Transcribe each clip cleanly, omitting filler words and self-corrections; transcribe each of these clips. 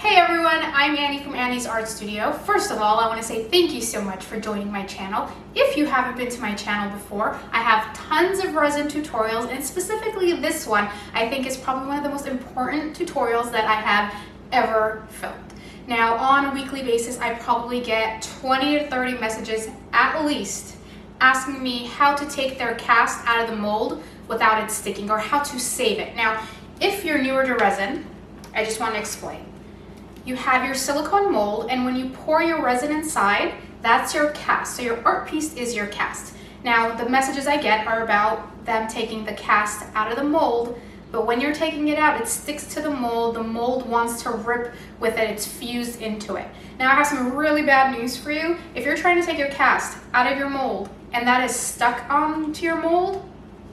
Hey everyone, I'm Annie from Annie's Art Studio. First of all, I want to say thank you so much for joining my channel. If you haven't been to my channel before, I have tons of resin tutorials, and specifically this one I think is probably one of the most important tutorials that I have ever filmed. Now, on a weekly basis, I probably get 20 to 30 messages at least asking me how to take their cast out of the mold without it sticking, or how to save it. Now, if you're newer to resin, I just want to explain. You have your silicone mold, and when you pour your resin inside, that's your cast. So your art piece is your cast. Now, the messages I get are about them taking the cast out of the mold, but when you're taking it out, it sticks to the mold wants to rip with it, it's fused into it. Now, I have some really bad news for you. If you're trying to take your cast out of your mold and that is stuck onto your mold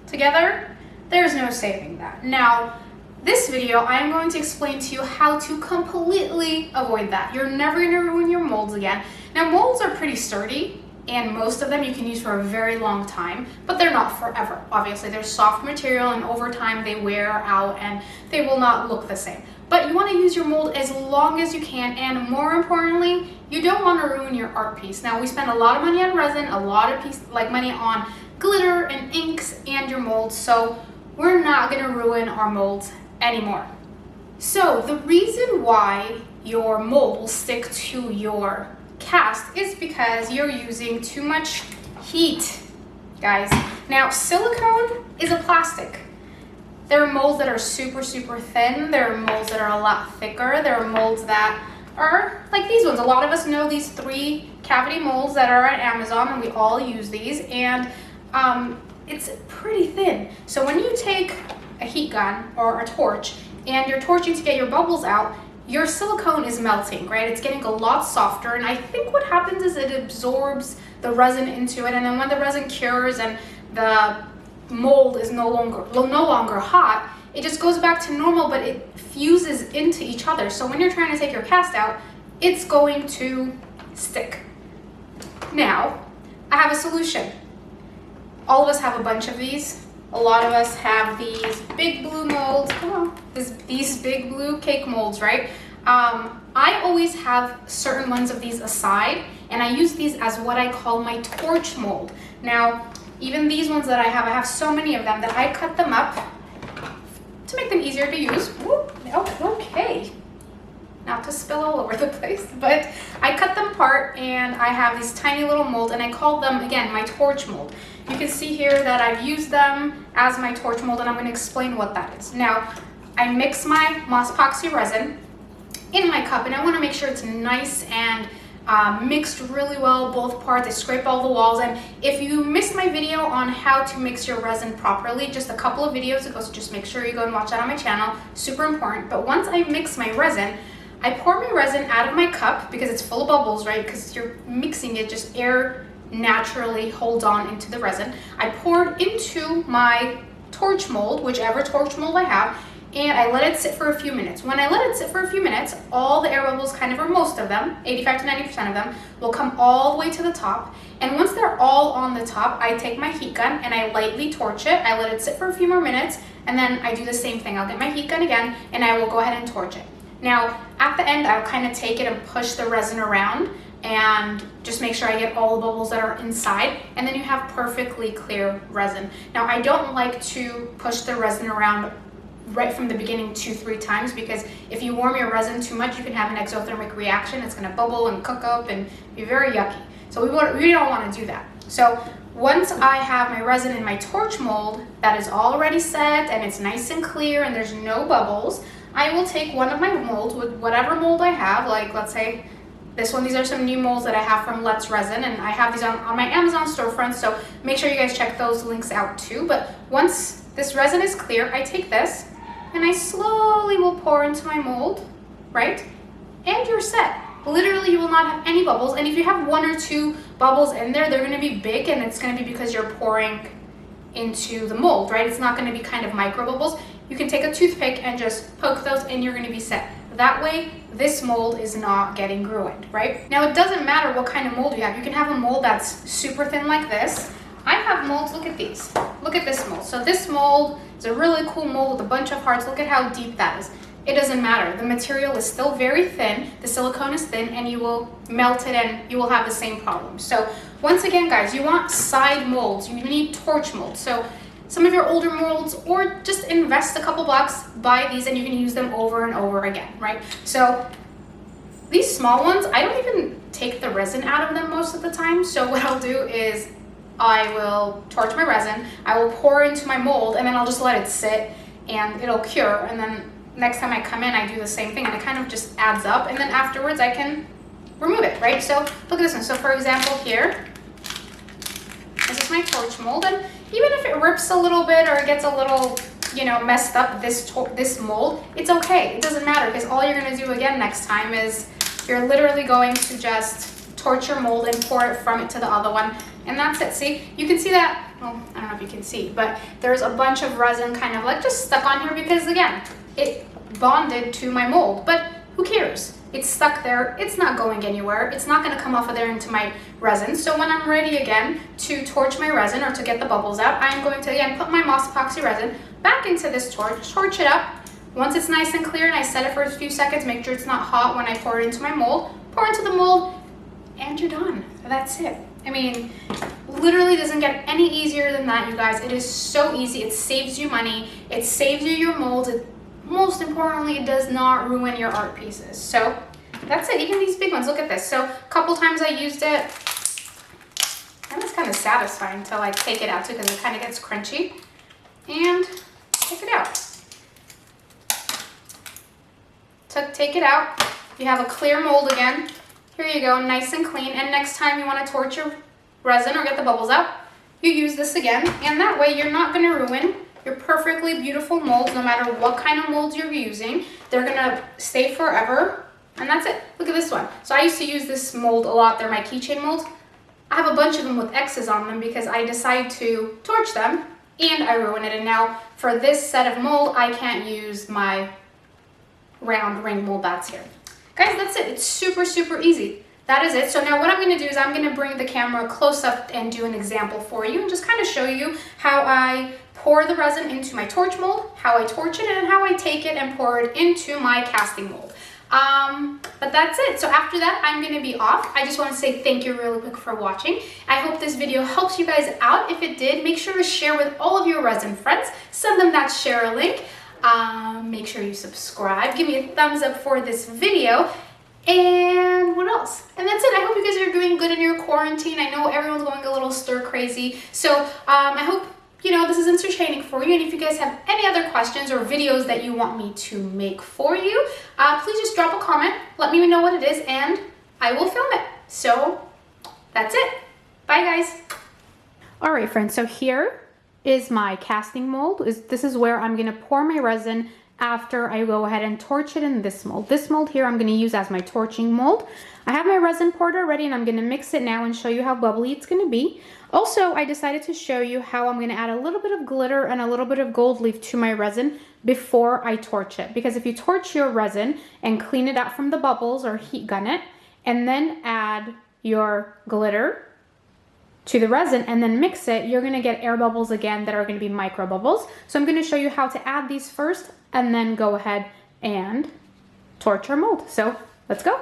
together, there's no saving that. Now, this video, I'm going to explain to you how to completely avoid that. You're never going to ruin your molds again. Now, molds are pretty sturdy, and most of them you can use for a very long time, but they're not forever. Obviously, they're soft material, and over time they wear out and they will not look the same. But you want to use your mold as long as you can, and more importantly, you don't want to ruin your art piece. Now, we spend a lot of money on resin, a lot of money on glitter and inks and your molds, so we're not going to ruin our molds anymore. So the reason why your mold will stick to your cast is because you're using too much heat, guys. Now, silicone is a plastic. There are molds that are super thin. There are molds that are a lot thicker. There are molds that are like these ones. A lot of us know these 3 cavity molds that are at Amazon, and we all use these, and it's pretty thin. So when you take a heat gun or a torch and you're torching to get your bubbles out, your silicone is melting, right? It's getting a lot softer, and I think what happens is it absorbs the resin into it, and then when the resin cures and the mold is no longer hot, it just goes back to normal, but it fuses into each other. So when you're trying to take your cast out, it's going to stick. Now, I have a solution. All of us have a bunch of these. A lot of us have these big blue molds. Come on, these big blue cake molds, right? I always have certain ones of these aside, and I use these as what I call my torch mold. Now, even these ones that I have so many of them that I cut them up to make them easier to use. Whoop, okay. Not to spill all over the place, but I cut them apart, and I have these tiny little molds, and I call them, again, my torch mold. You can see here that I've used them as my torch mold, and I'm going to explain what that is. Now, I mix my Moss Epoxy resin in my cup, and I want to make sure it's nice and mixed really well, both parts. I scrape all the walls, and if you missed my video on how to mix your resin properly, just a couple of videos ago, so just make sure you go and watch that on my channel. Super important. But once I mix my resin, I pour my resin out of my cup because it's full of bubbles, right? Because you're mixing it, just air naturally holds on into the resin. I pour it into my torch mold, whichever torch mold I have, and I let it sit for a few minutes. When I let it sit for a few minutes, all the air bubbles, kind of, or most of them, 85 to 90% of them, will come all the way to the top. And once they're all on the top, I take my heat gun and I lightly torch it. I let it sit for a few more minutes, and then I do the same thing. I'll get my heat gun again, and I will go ahead and torch it. Now, at the end, I'll kind of take it and push the resin around and just make sure I get all the bubbles that are inside, and then you have perfectly clear resin. Now, I don't like to push the resin around right from the beginning 2-3 times, because if you warm your resin too much, you can have an exothermic reaction. It's going to bubble and cook up and be very yucky. So we don't want to do that. So once I have my resin in my torch mold that is already set and it's nice and clear and there's no bubbles, I will take one of my molds with whatever mold I have, like let's say this one. These are some new molds that I have from Let's Resin, and I have these on my Amazon storefront, so make sure you guys check those links out too. But once this resin is clear, I take this and I slowly will pour into my mold, right? And you're set. Literally, you will not have any bubbles, and if you have 1 or 2 bubbles in there, they're going to be big, and it's going to be because you're pouring into the mold, right? It's not going to be kind of micro bubbles. You can take a toothpick and just poke those, and you're going to be set. That way, this mold is not getting ruined, right? Now, it doesn't matter what kind of mold you have. You can have a mold that's super thin like this. I have molds, look at these. Look at this mold. So this mold is a really cool mold with a bunch of hearts. Look at how deep that is. it doesn't matter. The material is still very thin, the silicone is thin, and you will melt it and you will have the same problem. So once again, guys, you want side molds, you need torch molds. So some of your older molds, or just invest a couple bucks, buy these, and you can use them over and over again, right? So these small ones, I don't even take the resin out of them most of the time. So what I'll do is I will torch my resin, I will pour into my mold, and then I'll just let it sit and it'll cure. And then next time I come in, I do the same thing, and it kind of just adds up. And then afterwards I can remove it, right? So look at this one. So for example, here, this is my torch mold, and even if it rips a little bit or it gets a little, you know, messed up, this mold, it's okay. It doesn't matter, because all you're gonna do again next time is you're literally going to just torch your mold and pour it from it to the other one, and that's it. See, you can see that, well, I don't know if you can see, but there's a bunch of resin kind of like just stuck on here because again, it bonded to my mold, but who cares? It's stuck there, it's not going anywhere, it's not gonna come off of there into my resin. So when I'm ready again to torch my resin or to get the bubbles out, I'm going to again put my Moss Epoxy resin back into this torch it up. Once it's nice and clear and I set it for a few seconds, make sure it's not hot when I pour it into my mold, pour into the mold, and you're done. That's it. I mean, literally doesn't get any easier than that, you guys. It is so easy. It saves you money. It saves you your molds. Most importantly, it does not ruin your art pieces. So that's it. Even these big ones, look at this. So a couple times I used it, and it's kind of satisfying to like take it out too, because it kind of gets crunchy. And take it out. Take it out. You have a clear mold again. Here you go, nice and clean. And next time you want to torch your resin or get the bubbles out, you use this again. And that way you're not going to ruin your perfectly beautiful molds, no matter what kind of molds you're using. They're going to stay forever. And that's it. Look at this one. So I used to use this mold a lot. They're my keychain molds. I have a bunch of them with X's on them because I decide to torch them and I ruin it. And now for this set of mold, I can't use my round ring mold that's here. Guys, that's it. It's super, super easy. That is it. So now what I'm going to do is I'm going to bring the camera close up and do an example for you and just kind of show you how I pour the resin into my torch mold, how I torch it, and how I take it and pour it into my casting mold. But that's it. So after that, I'm going to be off. I just want to say thank you really quick for watching. I hope this video helps you guys out. If it did, make sure to share with all of your resin friends. Send them that share link. Make sure you subscribe. Give me a thumbs up for this video. And what else? And that's it. I hope you guys are doing good in your quarantine. I know everyone's going a little stir crazy. So I hope, you know, this is entertaining for you. And if you guys have any other questions or videos that you want me to make for you, please just drop a comment. Let me know what it is and I will film it. So that's it. Bye, guys. All right, friends. So here is my casting mold. This is where I'm going to pour my resin after I go ahead and torch it in this mold. This mold here I'm going to use as my torching mold. I have my resin poured already and I'm going to mix it now and show you how bubbly it's going to be. Also, I decided to show you how I'm going to add a little bit of glitter and a little bit of gold leaf to my resin before I torch it. Because if you torch your resin and clean it out from the bubbles or heat gun it, and then add your glitter to the resin and then mix it, you're going to get air bubbles again that are going to be micro bubbles. So I'm going to show you how to add these first and then go ahead and torch our mold. So let's go.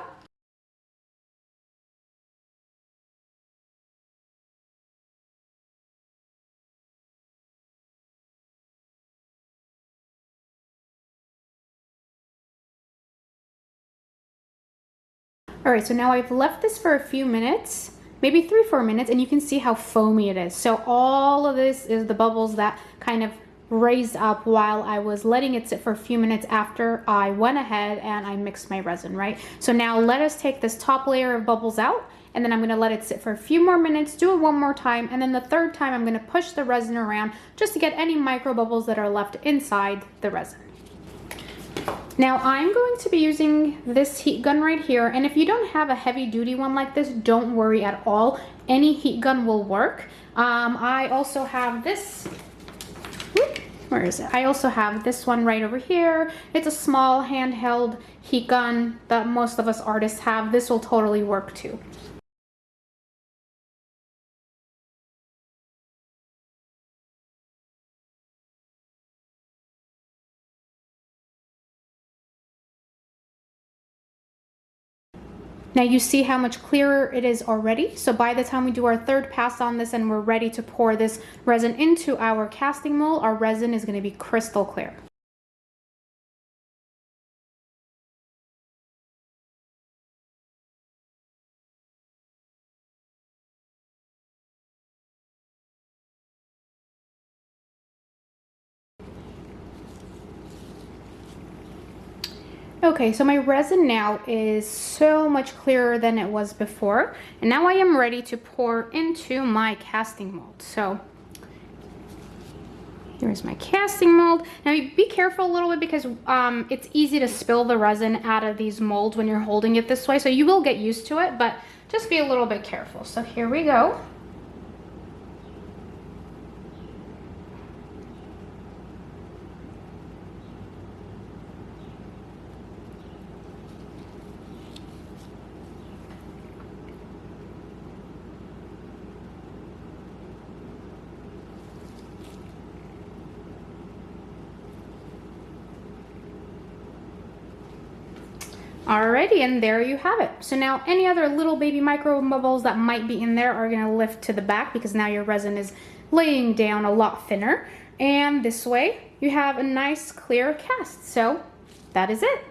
All right, so now I've left this for a few minutes, maybe 3-4 minutes, and you can see how foamy it is. So all of this is the bubbles that kind of raised up while I was letting it sit for a few minutes after I went ahead and I mixed my resin, right? So now let us take this top layer of bubbles out, and then I'm going to let it sit for a few more minutes, do it one more time, and then the third time I'm going to push the resin around just to get any micro bubbles that are left inside the resin. Now I'm going to be using this heat gun right here, and if you don't have a heavy duty one like this, don't worry at all. Any heat gun will work. I also have this, where is it? I also have this one right over here. It's a small handheld heat gun that most of us artists have. This will totally work too. Now you see how much clearer it is already. So by the time we do our third pass on this and we're ready to pour this resin into our casting mold, our resin is going to be crystal clear. Okay, so my resin now is so much clearer than it was before, and now I am ready to pour into my casting mold. So here's my casting mold. Now be careful a little bit because it's easy to spill the resin out of these molds when you're holding it this way, so you will get used to it, but just be a little bit careful. So here we go. Alrighty, and there you have it. So now any other little baby micro bubbles that might be in there are gonna lift to the back because now your resin is laying down a lot thinner. And this way you have a nice clear cast. So that is it.